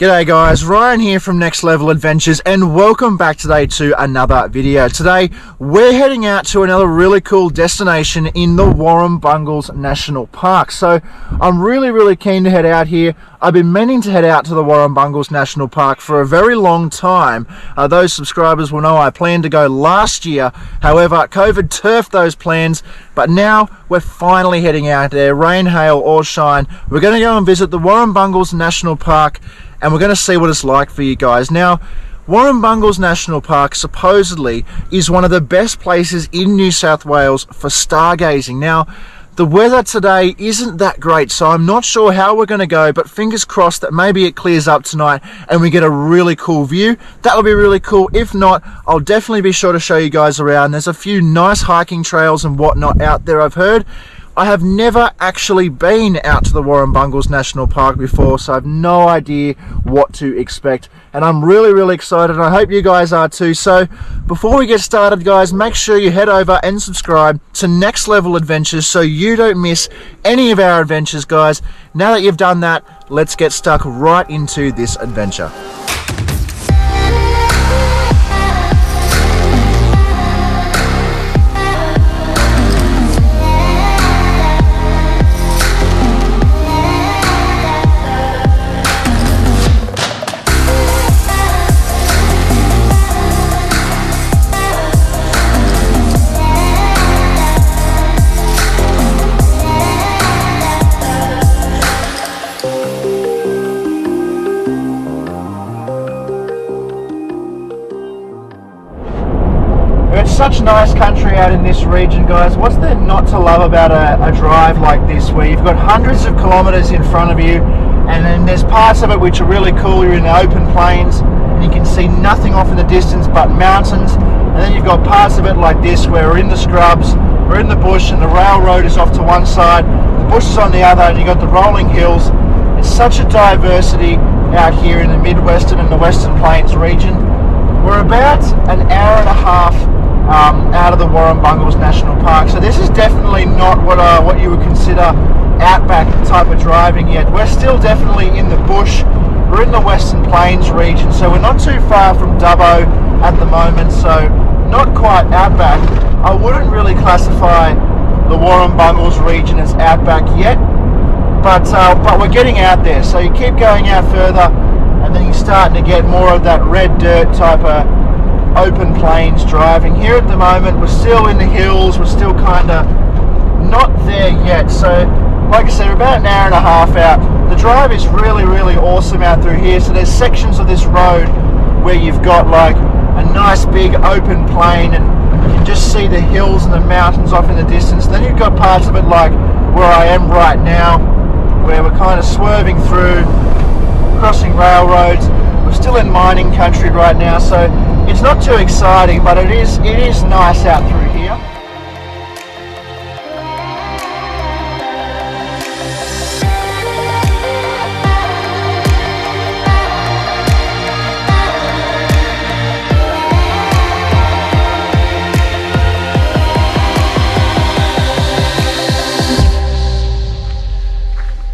G'day guys, Ryan here from Next Level Adventures and welcome back today to another video. Today we're heading out to another really cool destination in the Warrumbungles National Park. So I'm really keen to head out here. I've been meaning to head out to the Warrumbungles National Park for a very long time. Those subscribers will know I planned to go last year. However, COVID turfed those plans, but now we're finally heading out there, rain, hail or shine. We're going to go and visit the Warrumbungles National Park and we're going to see what it's like for you guys. Now, Warrumbungles National Park supposedly is one of the best places in New South Wales for stargazing. Now, the weather today isn't that great, so I'm not sure how we're going to go, but fingers crossed that maybe it clears up tonight and we get a really cool view. That'll be really cool. If not, I'll definitely be sure to show you guys around. There's a few nice hiking trails and whatnot out there, I've heard. I have never actually been out to the Warrumbungles National Park before, so I have no idea what to expect. And I'm really excited, and I hope you guys are too. So before we get started, guys, make sure you head over and subscribe to Next Level Adventures so you don't miss any of our adventures, guys. Now that you've done that, let's get stuck right into this adventure. Such nice country out in this region, guys. What's there not to love about a drive like this, where you've got hundreds of kilometers in front of you, and then there's parts of it which are really cool. You're in the open plains and you can see nothing off in the distance but mountains, and then you've got parts of it like this where we're in the scrubs, we're in the bush, and the railroad is off to one side, the bush is on the other, and you've got the rolling hills. It's such a diversity out here in the Midwestern and the Western Plains region. We're about an hour and a half out of the Warrumbungles National Park, so this is definitely not what you would consider outback type of driving yet. We're still definitely in the bush. We're in the Western Plains region, so we're not too far from Dubbo at the moment, so not quite outback. I wouldn't really classify the Warrumbungles region as outback yet, but we're getting out there. So you keep going out further and then you're starting to get more of that red dirt type of open plains driving. Here at the moment we're still in the hills, we're still kind of not there yet. So like I said, we're about an hour and a half out. The drive is really awesome out through here. So there's sections of this road where you've got like a nice big open plain and you can just see the hills and the mountains off in the distance. Then you've got parts of it like where I am right now, where we're kind of swerving through, crossing railroads. We're still in mining country right now, so it's not too exciting, but it is nice out through here.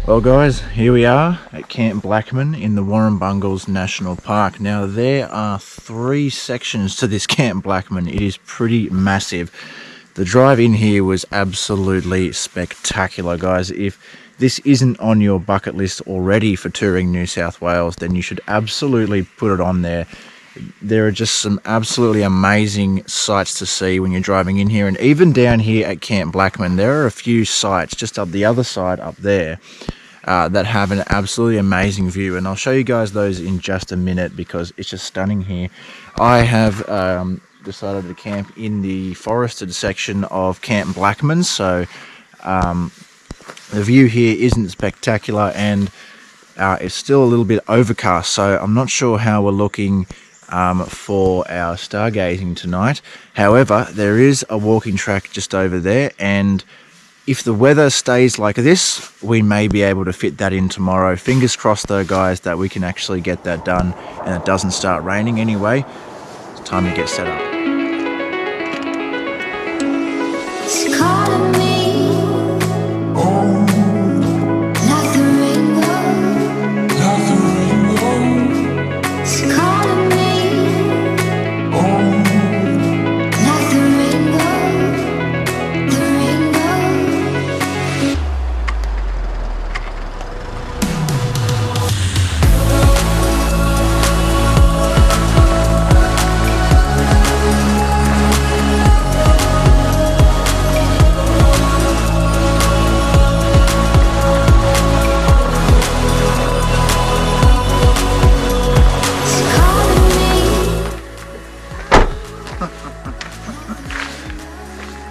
Well guys, here we are at Camp Blackmon in the Warrumbungles National Park. Now there are 3 sections to this Camp Blackmon. It is pretty massive. The drive in here was absolutely spectacular, guys. If this isn't on your bucket list already for touring New South Wales, then you should absolutely put it on there. There are just some absolutely amazing sights to see when you're driving in here, and even down here at Camp Blackmon there are a few sites just up the other side up there that have an absolutely amazing view, and I'll show you guys those in just a minute because it's just stunning here. I have decided to camp in the forested section of Camp Blackmon, so the view here isn't spectacular, and it's still a little bit overcast, so I'm not sure how we're looking for our stargazing tonight. However, there is a walking track just over there, and if the weather stays like this, we may be able to fit that in tomorrow. Fingers crossed though, guys, that we can actually get that done and it doesn't start raining anyway. It's time to get set up. It's calling me. Oh. Like the rainbow. Like the rainbow.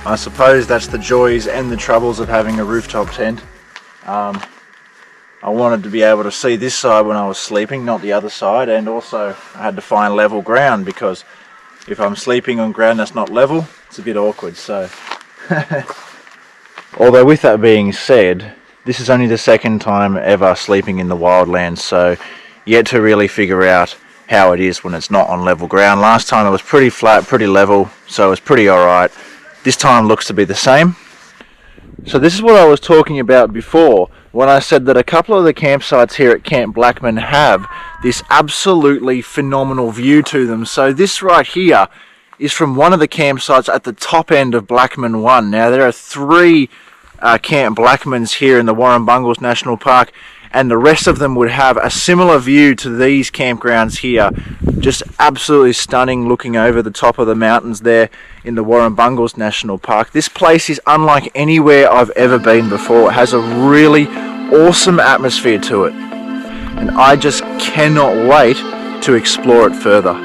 I suppose that's the joys and the troubles of having a rooftop tent. I wanted to be able to see this side when I was sleeping, not the other side, and also I had to find level ground, because if I'm sleeping on ground that's not level, it's a bit awkward. So although with that being said, this is only the second time ever sleeping in the wildlands, so yet to really figure out how it is when it's not on level ground. Last time it was pretty flat, pretty level, so it was pretty alright. This time looks to be the same. So this is what I was talking about before when I said that a couple of the campsites here at Camp Blackmon have this absolutely phenomenal view to them. So this right here is from one of the campsites at the top end of Blackmon 1. Now there are 3 Camp Blackmons here in the Warrumbungles National Park, and the rest of them would have a similar view to these campgrounds here. Just absolutely stunning, looking over the top of the mountains there in the Warrumbungles National Park. This place is unlike anywhere I've ever been before. It has a really awesome atmosphere to it, and I just cannot wait to explore it further.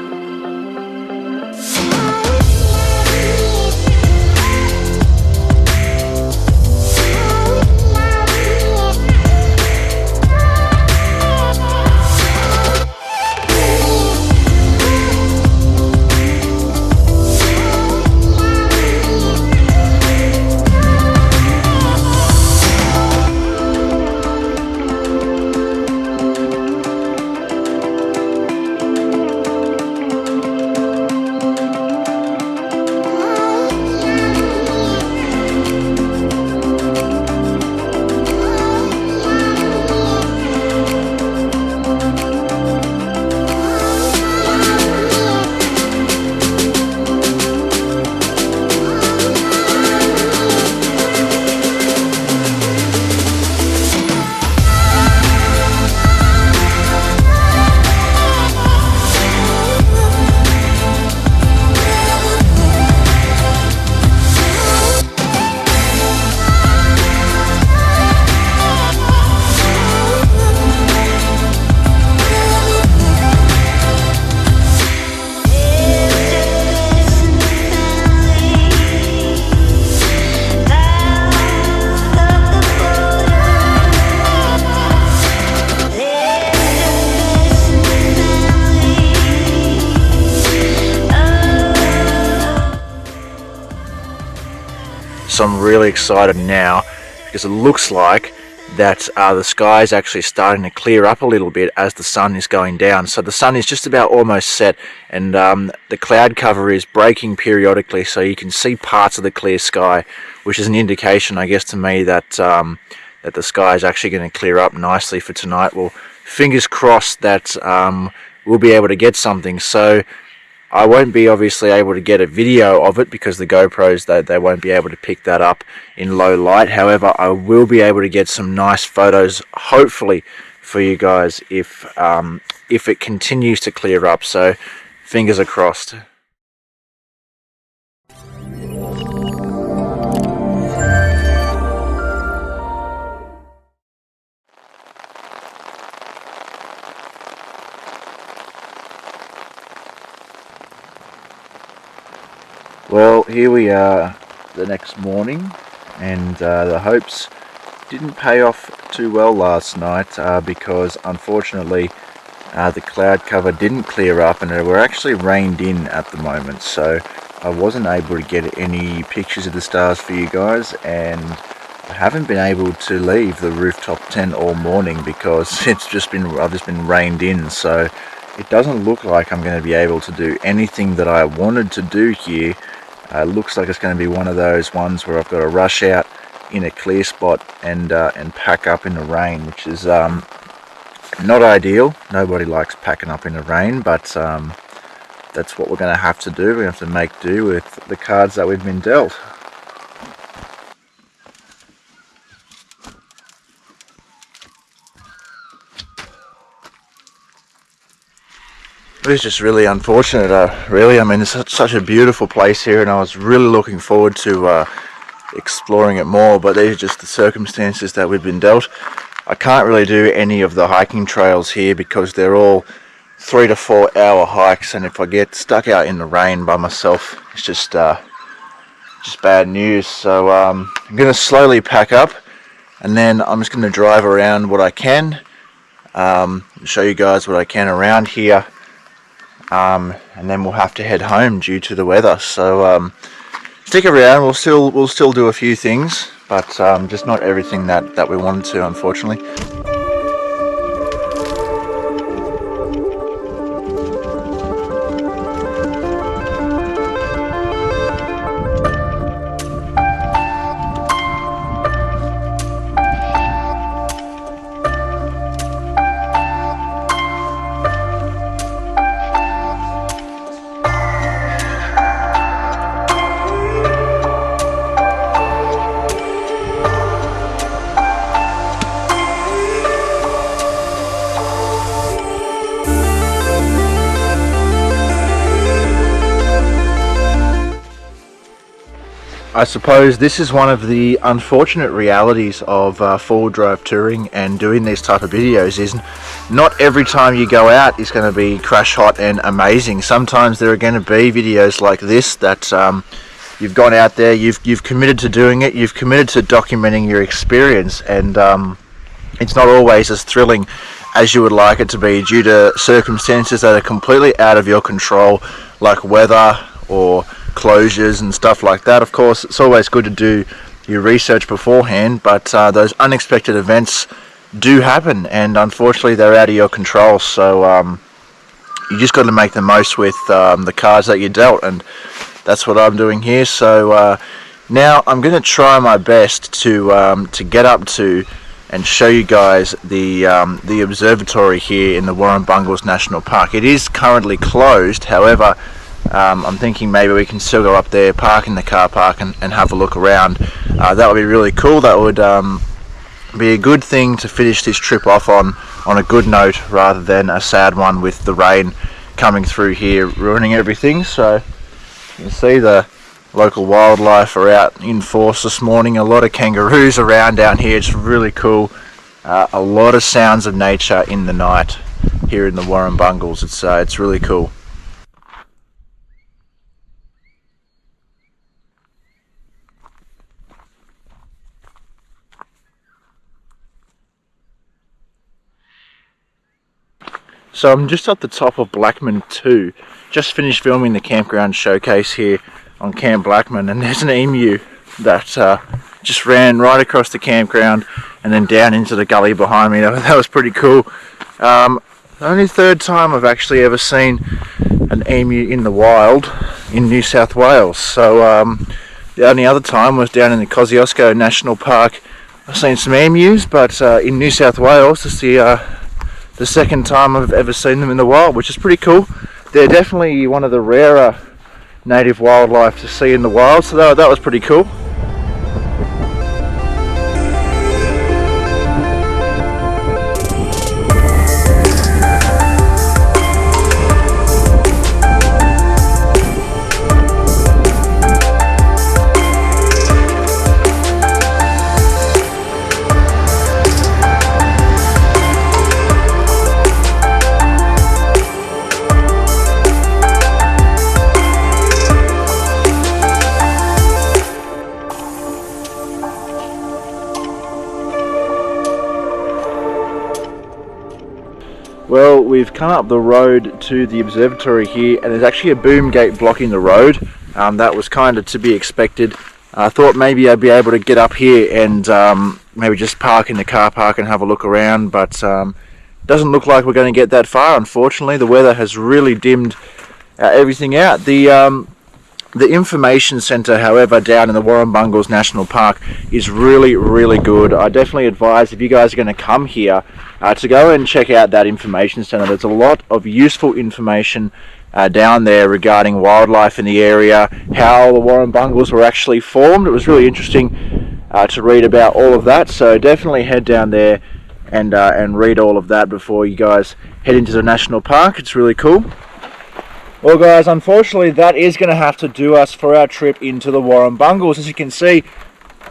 So I'm really excited now, because it looks like that the sky is actually starting to clear up a little bit as the sun is going down. So the sun is just about almost set, and the cloud cover is breaking periodically, so you can see parts of the clear sky, which is an indication, I guess, to me that that the sky is actually going to clear up nicely for tonight. Well, fingers crossed that we'll be able to get something. So I won't be obviously able to get a video of it, because the GoPros, they won't be able to pick that up in low light. However, I will be able to get some nice photos, hopefully, for you guys if it continues to clear up. So fingers are crossed. Well, here we are the next morning, and the hopes didn't pay off too well last night, because unfortunately the cloud cover didn't clear up, and we're actually rained in at the moment, so I wasn't able to get any pictures of the stars for you guys, and I haven't been able to leave the rooftop tent all morning because I've just been rained in. So it doesn't look like I'm going to be able to do anything that I wanted to do here. Looks like it's going to be one of those ones where I've got to rush out in a clear spot and pack up in the rain, which is not ideal. Nobody likes packing up in the rain, but that's what we're going to have to do. We have to make do with the cards that we've been dealt. It was just really unfortunate, really. I mean, it's such a beautiful place here, and I was really looking forward to exploring it more, but these are just the circumstances that we've been dealt. I can't really do any of the hiking trails here because they're all 3 to 4 hour hikes, and if I get stuck out in the rain by myself, it's just just bad news. So I'm going to slowly pack up, and then I'm just going to drive around what I can, show you guys what I can around here, and then we'll have to head home due to the weather. So stick around. We'll still do a few things, but just not everything that we wanted to, unfortunately. I suppose this is one of the unfortunate realities of four-wheel drive touring and doing these type of videos, is not every time you go out is going to be crash hot and amazing. Sometimes there are going to be videos like this that you've gone out there, you've committed to doing it, you've committed to documenting your experience, and it's not always as thrilling as you would like it to be due to circumstances that are completely out of your control, like weather or closures and stuff like that. Of course, it's always good to do your research beforehand, but those unexpected events do happen, and unfortunately they're out of your control. So you just got to make the most with the cards that you're dealt, and that's what I'm doing here. So now I'm going to try my best to get up to and show you guys the observatory here in the Warrumbungles National Park. It is currently closed, however, I'm thinking maybe we can still go up there, park in the car park, and have a look around. That would be really cool. That would be a good thing to finish this trip off on a good note, rather than a sad one with the rain coming through here ruining everything. So you can see the local wildlife are out in force this morning. A lot of kangaroos around down here. It's really cool. A lot of sounds of nature in the night here in the Warrumbungles. It's really cool. So I'm just at the top of Blackmon 2, just finished filming the campground showcase here on Camp Blackmon, and there's an emu that just ran right across the campground and then down into the gully behind me. That was pretty cool. The only third time I've actually ever seen an emu in the wild in New South Wales. So the only other time was down in the Kosciuszko National Park. I've seen some emus, but in New South Wales it's the second time I've ever seen them in the wild, which is pretty cool. They're definitely one of the rarer native wildlife to see in the wild, so that was pretty cool. Well, we've come up the road to the observatory here, and there's actually a boom gate blocking the road. That was kind of to be expected. I thought maybe I'd be able to get up here and maybe just park in the car park and have a look around, but doesn't look like we're going to get that far, unfortunately. The weather has really dimmed everything out. The information centre, however, down in the Warrumbungles National Park is really, really good. I definitely advise, if you guys are going to come here, to go and check out that information centre. There's a lot of useful information down there regarding wildlife in the area, how the Warrumbungles were actually formed. It was really interesting to read about all of that, so definitely head down there and read all of that before you guys head into the national park. It's really cool. Well guys, unfortunately that is going to have to do us for our trip into the Warrumbungles. As you can see,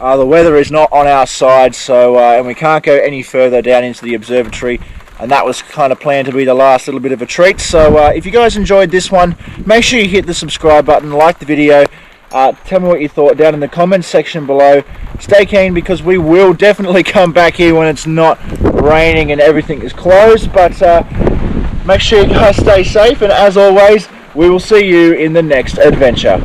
the weather is not on our side, so and we can't go any further down into the observatory, and that was kind of planned to be the last little bit of a treat. So if you guys enjoyed this one, make sure you hit the subscribe button, like the video, Tell me what you thought down in the comments section below. Stay keen, because we will definitely come back here when it's not raining and everything is closed. But make sure you guys stay safe, and as always, we will see you in the next adventure.